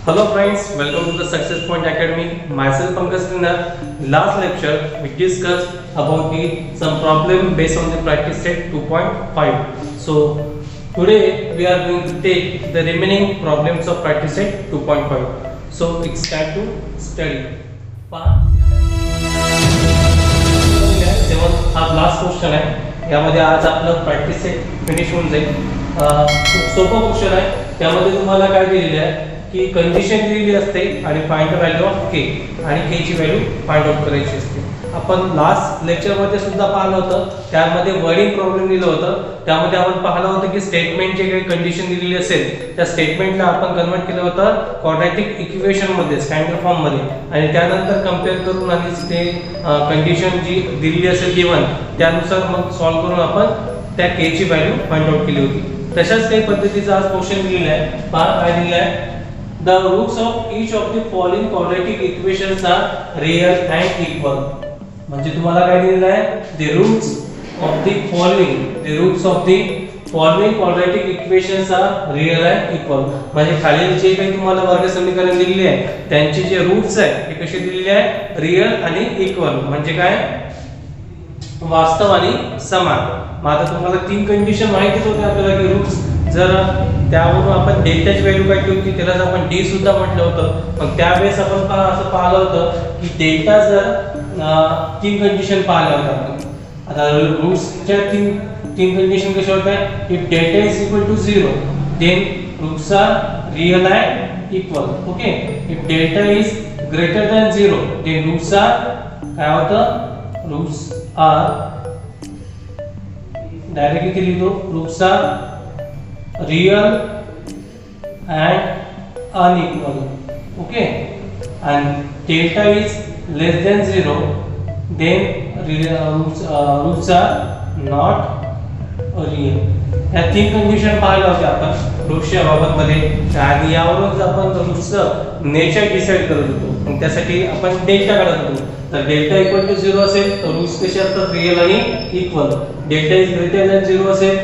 Hello friends, welcome to the Success Point Academy. Myself Pankaj Sinha. Last lecture we discussed about some problem based on the practice set 2.5. So today we are going to take the remaining problems of practice set 2.5. So it's time to study. हा last question आहे. यामध्ये आज आपलं practice set finish होऊन जाईल. खूप सोपा question आहे. त्यामध्ये तुम्हाला काय दिलेलं आहे की कंडिशन दिलेली असते आणि फाइंड द व्हॅल्यू ऑफ के आणि के ची व्हॅल्यू फाइंड आउट करायची असते. आपण लास्ट लेक्चर मध्ये सुद्धा पाहिलं होतं. त्यामध्ये वर्डिंग प्रॉब्लेम दिलं होतं. त्यामध्ये आपण पाहिलं होतं की स्टेटमेंट जे काही कंडिशन दिलेली असेल त्या स्टेटमेंटला आपण कन्वर्ट केलं होतं क्वाड्रॅटिक इक्वेशन मध्ये स्टँडर्ड फॉर्म मध्ये आणि त्यानंतर कंपेअर करून आणि ते कंडिशन जी दिलेली असेल गिवन त्यानुसार मग सॉल्व्ह करून आपण त्या के ची व्हॅल्यू फाइंड आउट केली होती. तशाच काही पद्धतीचा आज क्वेश्चन दिलेला आहे. पहा काय दिलेला आहे. The roots of each of the following quadratic equations are real and equal. म्हणजे तुम्हाला काय दिलेलं आहे. The roots of the following quadratic equations are real and equal. म्हणजे खालील जे काही तुम्हाला वर्ग समीकरण दिलेले आहे त्यांचे जे रूट्स आहेत ते कसे दिलेले आहे रियल आणि इक्वल म्हणजे काय वास्तव आणि समान. मग आता तुम्हाला तीन कंडिशन माहितीच होते आपल्याला की रूट्स जर त्यावरून आपण डेल्टाची व्हॅल्यू काढली होती त्याला आपण डी सुद्धा म्हटलं होतं. मग त्यावेळेस आपण असं पाहिलं होतं की डेल्टा जर तीन कंडिशन पाहिल्या होत्या आपण. आता रूट्सच्या तीन कंडिशन कशा होत्या. If delta is equal to 0 then roots are real and equal. Okay. If delta is greater than 0 then roots are काय होतं रूट्स आर डायरेक्टली इथे लिहितो roots are real and unequal. Okay, and delta is less than 0 then roots are not real. या तीन condition पाहिल्या होत्या आपण रूट्सच्या बाबत मध्ये आणि यावरूनच आपण रूट्सचं नेचर डिसाइड करत होतो. मग त्यासाठी आपण डेल्टा काढत होतो. तर डेल्टा इक्वल टू 0 असेल तर रूट्स कसे असतात रियल आणि equal. Delta is greater than 0 असेल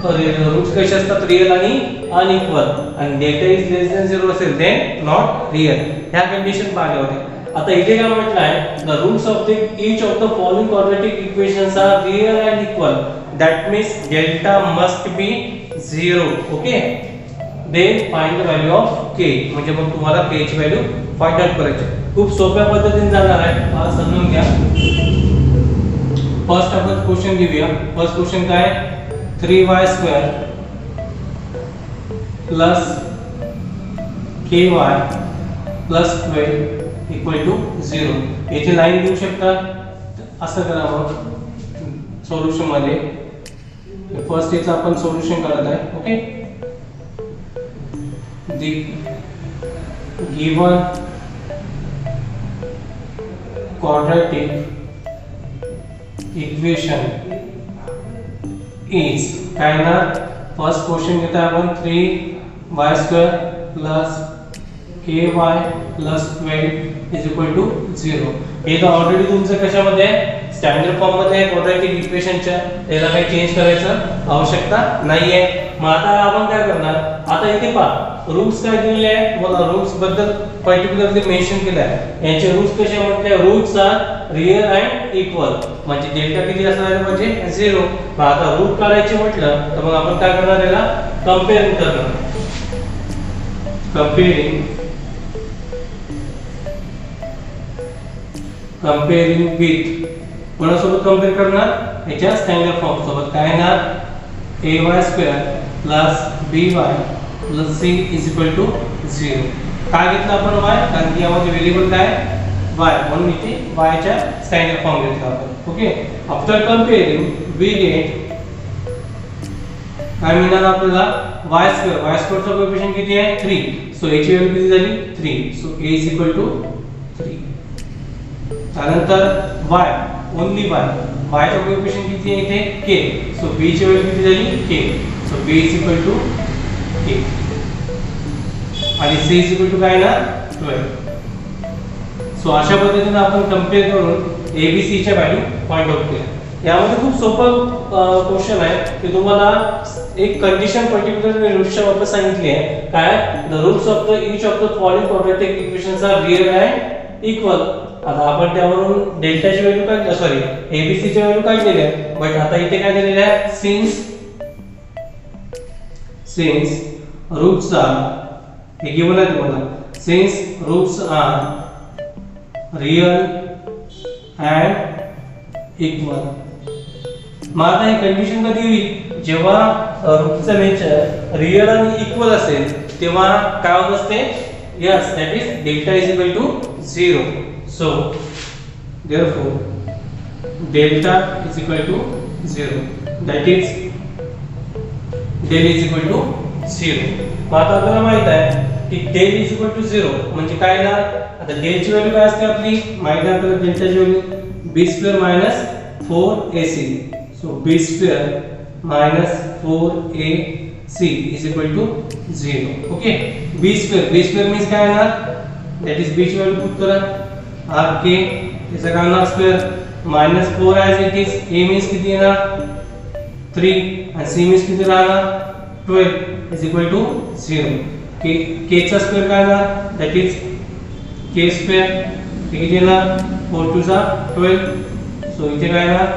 तर रूट्स कसे असतात रियल आणि अनइक्वल आणि डेल्टा इज लेस दॅन 0 असेल देन नॉट रियल. ह्या कंडिशन पाहिल्या होत्या. आता इथे काय म्हटलं आहे the roots of each of the following quadratic equations are real and equal that means delta must be 0. Okay. Then find the value of k म्हणजे मग तुम्हाला के ची व्हॅल्यू फाइंड आउट करायची. खूप सोप्या पद्धतीने जाणार आहे. हा समजून घ्या. फर्स्ट आपण क्वेश्चन घेऊया. फर्स्ट क्वेश्चन काय 3y square plus ky plus 12 equal to 0. येथे लाईन देऊ शकता. असं करा मग सोल्युशन मध्ये फर्स्ट याचं आपण सोल्युशन करत आहे. Okay. the given quadratic equation is काय ना फर्स्ट क्वेश्चन घेता आपण 3y square plus ky plus 12 is equal to 0. हे तर ऑलरेडी तुमचं कशामध्ये आहे स्टँडर्ड फॉर्म मध्ये आहे क्वाड्रॅटिक इक्वेशनच्या. त्याला काही चेंज करायचं आवश्यकता नाहीये. मग आता आपण काय करणार. आता इथे पहा रूट्स काय दिलेले आहे. मला रूट्स बद्दल पर्टिक्युलरली मेन्शन केलं आहे. यांचे रूट्स कसे म्हटले roots are real and equal म्हणजे डेल्टा किती असणार म्हणजे 0. मग आता रूट काढायचे म्हटलं तर मग आपण काय करणार याला कंपेअरिंग करणार. कंपेअरिंग विथ कोणासोबत कंपेअर करणार याच्या स्टँडर्ड फॉर्म सोबत. काय येणार ay square plus by plus c is equal to 0. काय घेतलं आपण y कारण की यामध्ये व्हेरिएबल काय y म्हणून इथे y च्या स्टँडर्ड फॉर्म घेतला आपण. ओके. आफ्टर कंपेअरिंग वी गेट काय मिळणार आपल्याला y स्क्वेअरचा कोएफिशिएंट किती आहे 3. सो याची व्हॅल्यू किती झाली 3. So a is equal to 3. त्यानंतर y ओनली y चा कोएफिशिएंट किती आहे इथे k. सो b ची व्हॅल्यू किती झाली k. So b is equal to k आणि c इज इक्वल टू काय ना 12. सो अशा पद्धतीने आपण कंपेअर करून abc च्या व्हॅल्यू फाइंड आउट केल्या. यामध्ये खूप सोपं क्वेश्चन आहे की तुम्हाला एक कंडिशन पर्टिक्युलर रूट्सच्या बाबत सांगितली आहे. काय the roots of the each of the following quadratic equations are real and equal. आता आपण त्यावरून डेल्टाची व्हॅल्यू काय सॉरी एबीसी ची व्हॅल्यू काढलेली आहे. बट आता इथे काय दिलेलं आहे सिन्स रूट्स आर हे गिवन आहे तुम्हाला. Since roots are real and equal. मग आता ही कंडिशन कधी होईल जेव्हा रूटचं नेचर रियल आणि इक्वल असेल तेव्हा काय होत असते. Yes that is delta is equal to 0. So therefore delta is equal to 0, that is del is equal to 0. मग आता आपल्याला माहित आहे की del is equal to 0 म्हणजे काय ना. आता del ची व्हॅल्यू काय असते आपली माहित आहे आपल्याला. डेल्टा ची value b square minus 4ac. So b square minus 4ac is equal to 0. Okay b square means काय येणार दॅट इज b ची व्हॅल्यू पुट करा आर के त्याचा काय होणार square minus 4 as it is. a means किती येणार 3 आणि c मीन्स किती राहणार 12 इज इक्वल टू 0. k चा स्क्वेअर काय येणार दॅट इज k स्क्वेअर किती येणार 4 2 जा 12. सो इथे काय येणार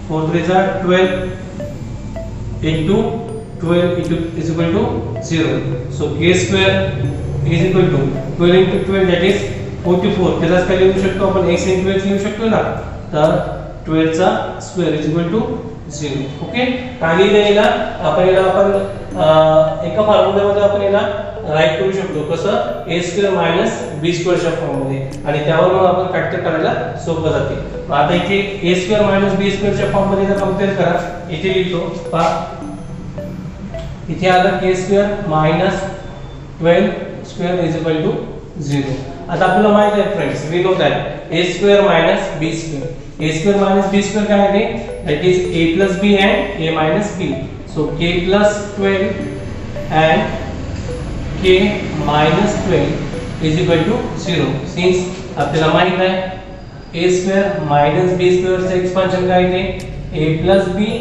4 3 जा 12 into 12 is equal to 0. So k square is equal to 12 into 12 that is 44. त्यालाच काय लिहू शकतो आपण x into x लिहू शकतो ना. तर 12 चा square is equal to 0. Okay काही लिहिला आपण याला आपण एका फॉर्म्युल्यामध्ये आपण याला राईट करू शकतो कसं a square minus b square च्या फॉर्म मध्ये आणि त्यावर मग आपण फॅक्टर करायला सोपं जाते. आता इथे a square minus b square च्या फॉर्म मध्ये जर कंपेअर करा इथे लिहितो पहा इथे आलं k square minus 12 square is equal to 0. आता आपल्याला माहित आहे friends we know that a square minus b square. a square minus b square काय आहे that is a plus b and a minus b. So k plus 12 and k minus 12 is equal to 0. Since आपल्याला माहित आहे a square minus b square चे expansion काय आहे a plus b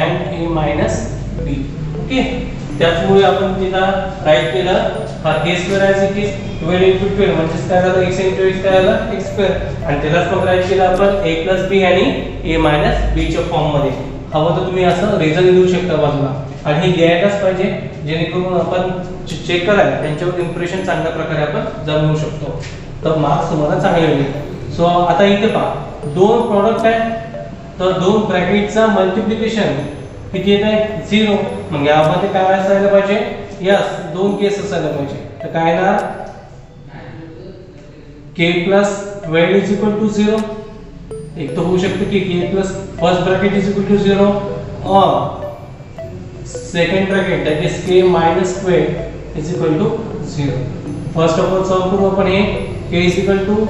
and a minus b. Okay त्याचमुळे आपण तिला right केलं हा k square as it is 12 into 12 म्हणजे काय झालं x into x काय झालं x स्क्वेअर आणि त्यालाच मग राईट केलं आपण a plus b आणि a minus b च्या फॉर्म मध्ये. हवं तर तुम्ही असं रिझन लिहू शकता बाजूला आणि हे लिहायलाच पाहिजे जेणेकरून आपण चेक करायला त्यांच्यावर इम्प्रेशन चांगल्या प्रकारे आपण जमवू शकतो तर मार्क्स तुम्हाला चांगले मिळेल. सो आता इथे पहा दोन प्रॉडक्ट आहे तर दोन ब्रॅकेटचा मल्टिप्लिकेशन किती येत आहे 0. मग यामध्ये काय असायला पाहिजे यस दोन केस असायला पाहिजे. तर काय ना k plus 12 is equal to 0. एक तो होऊ शकते की k plus first bracket is equal to 0 or second bracket that is k minus 12 is equal to 0. First of all solve करू आपण हे k is equal to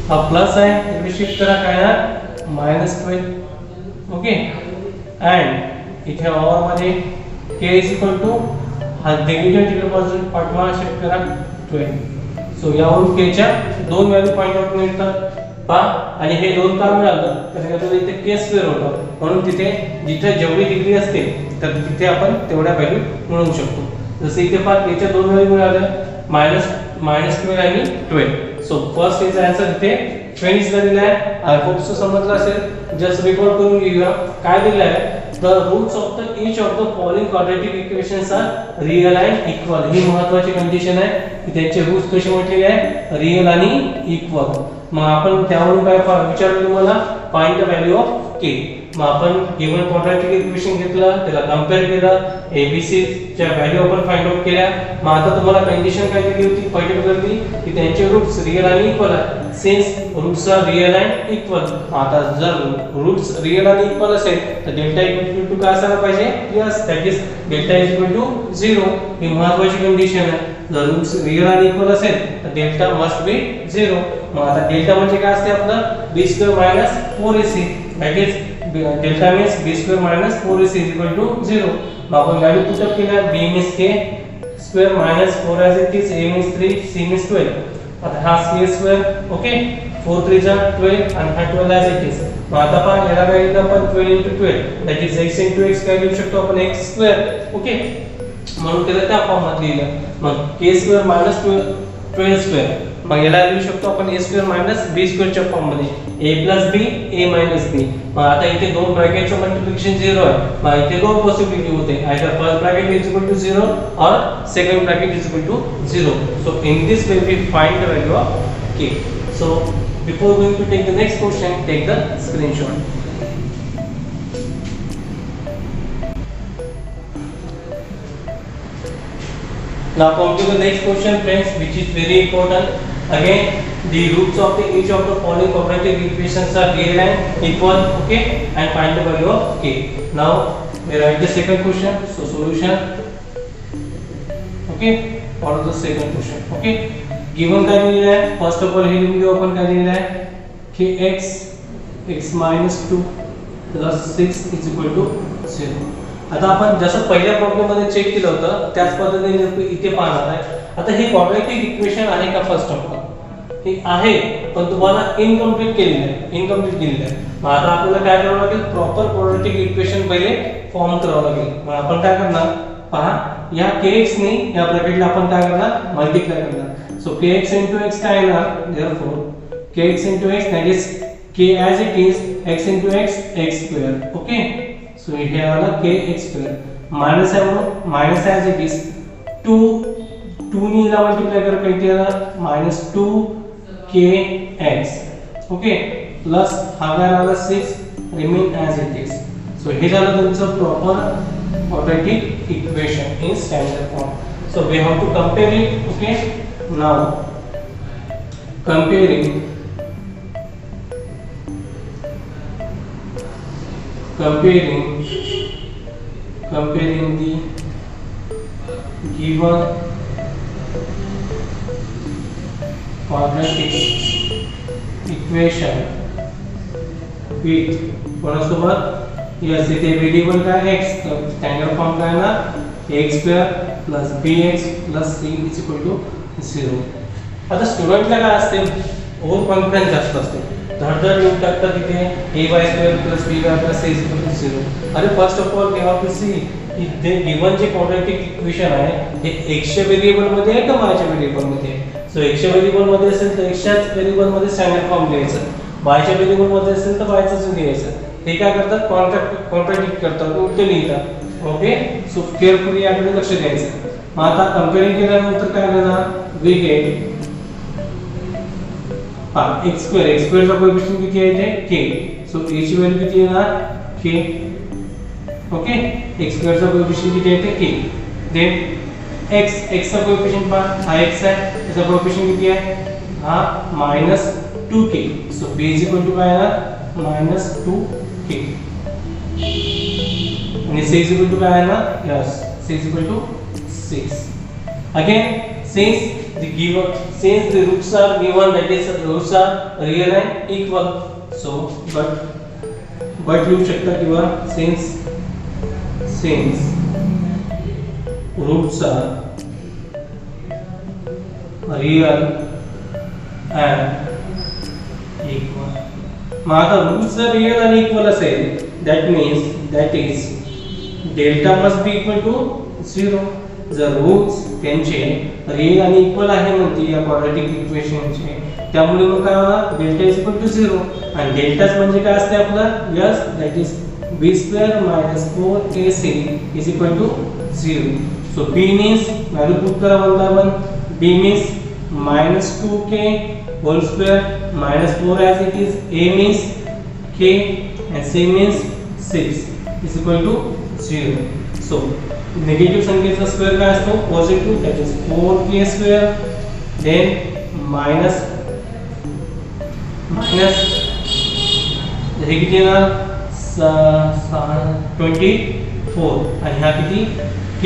हा प्लस आहे इकडे शिफ्ट करा काय आहे minus 12. ओके and इथे और मध्ये k is equal to हा निगेटिव्ह तिकडे पासून पाठवा शिफ्ट करा 12. सो यावरून k च्या दोन व्हॅल्यू फाइंड आउट मिळतात पहा आणि हे दोन का मिळालं कारण का इथे k स्क्वेअर होतं म्हणून तिथे जिथे जेवढी डिग्री असते तर तिथे आपण तेवढ्या व्हॅल्यू मिळवू शकतो. जसे इथे पहा k च्या दोन व्हॅल्यू मिळाल्या -12 आणि 12. सो फर्स्ट याचा आन्सर इथे फिनिश झालेला आहे. आय होप सो समजलं असेल. जस्ट रिकॉल करून घेऊया काय दिलं आहे the roots of the each of the following quadratic equations are real and equal. ही महत्त्वाची कंडिशन आहे की त्यांचे रूट्स कसे म्हटलेले आहे रियल आणि इक्वल. मग आपण त्यावरून काय विचारलं तुम्हाला find the value of k. मग आपण गिवन क्वाड्रॅटिक इक्वेशन घेतलं त्याला कंपेअर केलं abc च्या व्हॅल्यू आपण फाइंड आउट केल्या. मग आता तुम्हाला कंडिशन काय दिली होती पर्टिक्युलरली की त्यांचे रूट्स रियल आणि इक्वल आहे. Since roots are real and equal. आता जर रूट्स रियल आणि इक्वल असेल तर डेल्टा इक्वल टू काय असायला पाहिजे yes that is delta is equal to 0. ही महत्त्वाची कंडिशन आहे. जर रूट्स रियल आणि इक्वल असेल तर डेल्टा मस्ट बी 0. मग आता डेल्टा म्हणजे काय असते आपलं b square minus 4ac that is delta means b square minus 4ac is equal to 0. मग आपण व्हॅल्यू पुट अप केल्या b means k square minus 4 as it is a means 3 c means 12. आता हा c square okay 4 3 जा 12 आणि हा 12 as it is. मग आता पहा याला काय लिहिलं आपण 12 × 12 दॅट इज x × x काय लिहू शकतो आपण x². ओके, म्हणून त्याला त्या फॉर्म मध्ये लिहिलं. मग k² - 12² मग याला लिहू शकतो आपण a² - b² च्या फॉर्म मध्ये a + b a - b. मग आता इथे दोन ब्रॅकेटचं मल्टिप्लिकेशन 0 आहे. मग इथे दोन पॉसिबिलिटी होते, either first bracket is equal to 0 or second bracket is equal to 0. So in this way we find the value of k. So before going to take the next question, take the screenshot. Now come to the next question, friends, which is very important. Again, the roots of each of the following quadratic equations are real and equal. Okay, and find the value of k. Now we write the second question. So solution. Okay, follow the second question. Okay, given काय दिलेलं आहे, first of all हे लिहून घेऊ आपण. काय दिलेलं आहे, kx x - 2 + 6 = 0. आता आपण जसं पहिल्या प्रॉब्लेम मध्ये चेक केलं होतं त्याच पद्धतीने इथे पाहणार आहे. आता हे क्वाड्रॅटिक इक्वेशन आहे का? फर्स्ट ऑफ ऑल हे आहे, पण तुम्हाला इनकम्प्लीट केलेलं आहे, मग आता आपल्याला काय करावं लागेल, प्रॉपर क्वाड्रॅटिक इक्वेशन पहिले फॉर्म करावं लागेल. मग आपण काय करणार, पहा या kx ने या ब्रॅकेटला आपण काय करणार, मल्टिप्लाय करणार. सो kx * x काय येणार, therefore kx * x that is k as it is x * x x². Okay, so हे आला kx² माइनस है म्हणून माइनस as it is 2 ने इला मल्टीप्लाई कर किती येणार -2kx. ओके, प्लस हा काय आला 6 remain as it is. So हे झालं तुमचं proper quadratic equation in standard form. So we have to compare it. Okay, now comparing the given quadratic equation with कोणासोबत, यस इथे व्हेरिएबल काय x, स्टँडर्ड फॉर्म काय ना x² + bx + c = 0. आता स्टुडंटला काय असते, ओव्हर कॉन्फिडन्स जास्त असते, धडधड येऊन टाकतात तिथे ay² + by + c = 0. अरे first of all we have to see की ते गिवन जे क्वाड्रॅटिक इक्वेशन आहे हे x च्या व्हेरिएबल मध्ये आहे का y च्या व्हेरिएबल मध्ये आहे. सो x च्या व्हेरिएबल मध्ये असेल तर x च्याच व्हेरिएबल मध्ये स्टँडर्ड फॉर्म लिहायचा, y च्या व्हेरिएबल मध्ये असेल तर y चाच लिहायचा. ते काय करतात, कॉन्ट्रॅडिक्ट करतात, उलटे लिहितात. ओके, सो केअरफुली याकडे लक्ष द्यायचं. मग आता कंपेअरिंग केल्यानंतर काय होणार, वी गेट x² चा कोएफिशिएंट किती आहे इथे k. सो a ची व्हॅल्यू किती येणार k. ओके, x² चा कोएफिशिएंट किती आहे इथे k. देन x चा कोएफिशिएंट पहा, हा x आहे, त्याचा कोएफिशिएंट किती आहे, हा -2k. सो b काय येणार -2k आणि c काय येणार, yes c 6. Again since the roots are given, that is roots are real and equal. So but लिहू शकता किंवा since roots are real and equal. मग आता roots जर real and equal असेल, that is delta must be equal to 0. जर roots त्यांचे real आणि इक्वल आहे म्हणते या क्वाड्रॅटिक इक्वेशनचे, त्यामुळे मग काय होणार, डेल्टा इज इक्वल टू 0. आणि डेल्टाच म्हणजे काय असते आपलं, yes that is b² - 4ac is equal to 0. So b means value put करा 1/1, b means -2k whole square -4 as it is, a means k and c means 6 is equal to 0. So negative संख्येचा square काय असतो, positive, that is 4k². Then minus हे किती येणार 24 आणि हा किती k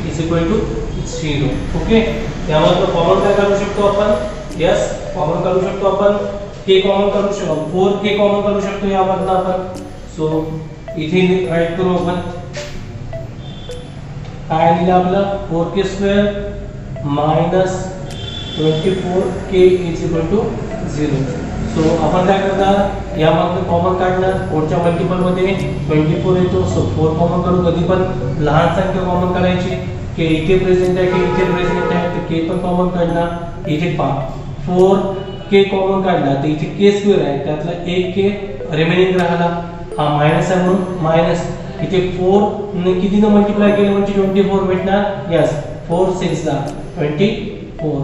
is equal to 0. Okay, त्यामध्ये कॉमन काय काढू शकतो आपण, यस कॉमन काढू शकतो आपण, k कॉमन काढू शकतो, 4k कॉमन काढू शकतो यामधला आपण. सो इथे राईट करू आपण, काय लिहिलं आपलं 4k² - 24k is equal to 0. So आपण काय करणार, यामध्ये कॉमन काढणार, कोडच्या मल्टिपलमध्ये 24 येतो, सो 4 कॉमन काढू. कधी पण लहान संख्या कॉमन काढायची, के इथे प्रेझेंट आहे, के इथे प्रेझेंट आहे, तर के पण कॉमन काढणार. इथे 4 के कॉमन काढला तर इथे के स्क्वेअर आहे, त्यातला एक के रिमेनिंग राहिला, हा मायनस आहे म्हणून मायनस. इथे 4 ने कितीने मल्टिप्लाय केलं म्हणजे 24 भेटणार. यस, 4 6 ला 24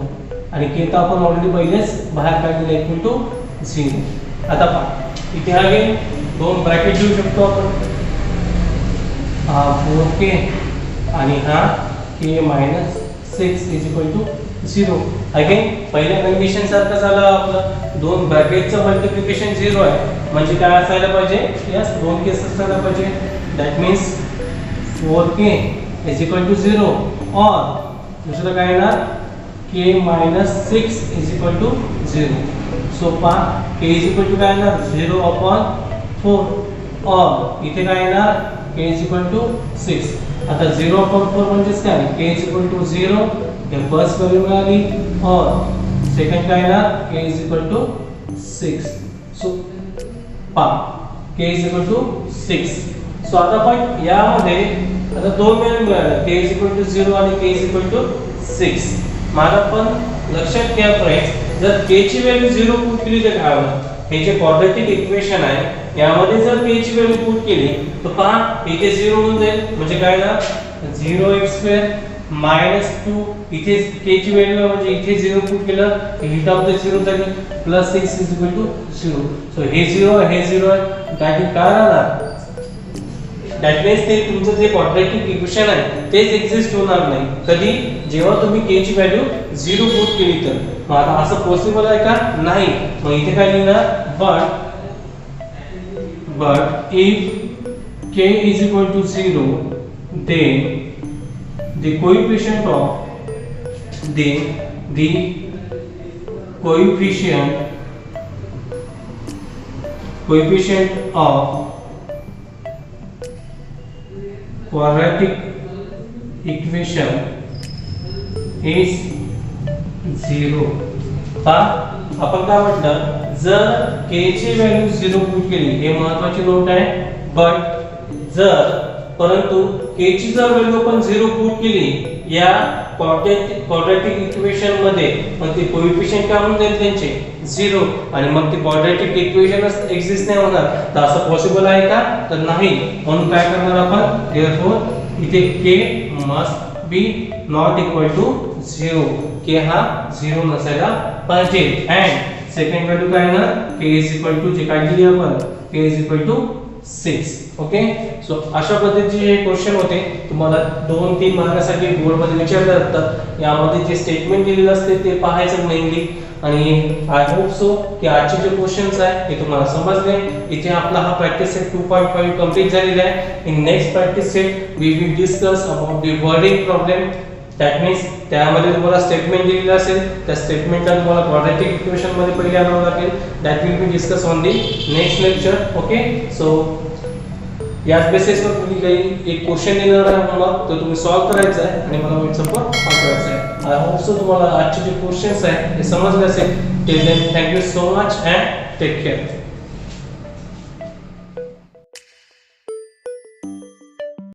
आणि के तर आपण ऑलरेडी पहिलेच बाहेर काढलेले आहे इक्वल टू 0. आता पहा इथे अगेन दोन ब्रॅकेट देऊ शकतो आपण, हा 4k आणि हा k minus 6 is equal to 0. Again पहिल्या कंडिशन सारखं झालं आपलं, दोन ब्रॅकेटचं मल्टिप्लिकेशन 0 आहे म्हणजे काय असायला पाहिजे, यस दोन केस असायला पाहिजे. That means 4k is equal to 0 or दुसरं काय येणार, k minus 6 is equal to 0. So पहा k इज इक्वल टू काय येणार 0 अपॉन 4 और इथे काय येणार k इज इक्वल टू 6. आता 0 अपॉन 4 म्हणजेच काय, k इज इक्वल टू 0 हे फर्स्ट व्हॅल्यू मिळाली और सेकंड काय येणार k is equal to 6. So पहा k is equal to 6. So आता पण यामध्ये आता दोन व्हॅल्यू मिळाल्या, k इज इक्वल टू 0 आणि k इज इक्वल टू 6. मला पण लक्षात घ्या फ्रेंड्स, जर k ची व्हॅल्यू 0 पुट केली तर काय होणार, हे जे क्वाड्रॅटिक इक्वेशन आहे यामध्ये जर k ची व्हॅल्यू पुट केली तर पहा इथे 0 होऊन जाईल म्हणजे काय ना 0x² मायनस 2, इथे k ची व्हॅल्यू म्हणजे इथे 0 पुट केलं हिट ऑफ द 0 झाली plus 6 is equal to 0. So हे 0 हे 0 आहे, दॅट इज काय राहणार, दॅट मीन्स ते तुमचं जे क्वाड्रॅटिक इक्वेशन आहे तेच एक्झिस्ट होणार नाही कधी, जेव्हा तुम्ही k ची व्हॅल्यू 0 पुट केली तर. मग आता असं पॉसिबल आहे का, नाही. मग इथे काय लिहिणार, but if k is equal to 0 then the coefficient of quadratic equation is 0. पहा आपण काय म्हटलं, जर k ची व्हॅल्यू 0 पुट केली, हे महत्त्वाची नोट आहे, बट जर परंतु k ची जर व्हॅल्यू आपण 0 पुट केली या क्वाड्रॅटिक इक्वेशन मध्ये, मग ते कोएफिशिएंट काय होऊन जाईल त्यांचे 0 आणि मग ते क्वाड्रॅटिक इक्वेशनच एक्झिस्ट नाही होणार. तर असं पॉसिबल आहे का, तर नाही. म्हणून काय करणार आपण, देयरफॉर इथे k must be not equal to 0, k हा 0 नसायला पाहिजे. अँड सेकंड व्हॅल्यू काय येणार, k इज इक्वल टू जे काढली आपण k is equal to 6. Okay, so अशा पद्धतीचे हे क्वेश्चन होते, तुम्हाला 2-3 मार्कासाठी बोर्ड मध्ये विचारले जातात. यामध्ये जे स्टेटमेंट दिलेलं असते ते पाहायचं मेनली. आणि आय होप सो की आजचे जे क्वेश्चन्स आहे ते तुम्हाला समजले. इथे आपला हा प्रॅक्टिस सेट 2.5 कंप्लीट झालेला आहे. In next practice set we will discuss about the wording problem. That means त्यामध्ये तुम्हाला स्टेटमेंट दिलेलं असेल, त्या स्टेटमेंटला तुम्हाला क्वाड्रॅटिक इक्वेशन मध्ये पहिले आणावं लागेल. That will be discuss on the next lecture. Okay, so याच बेसिसवर तुम्ही काही एक क्वेश्चन देणार आहे मला, तो तुम्ही सॉल्व्ह करायचा आहे आणि मला व्हॉट्सअपवर पाठवायचा आहे. आय होप सो तुम्हाला आजचे जे क्वेश्चन्स आहेत ते समजले असेल. Till then thank you so much and take care.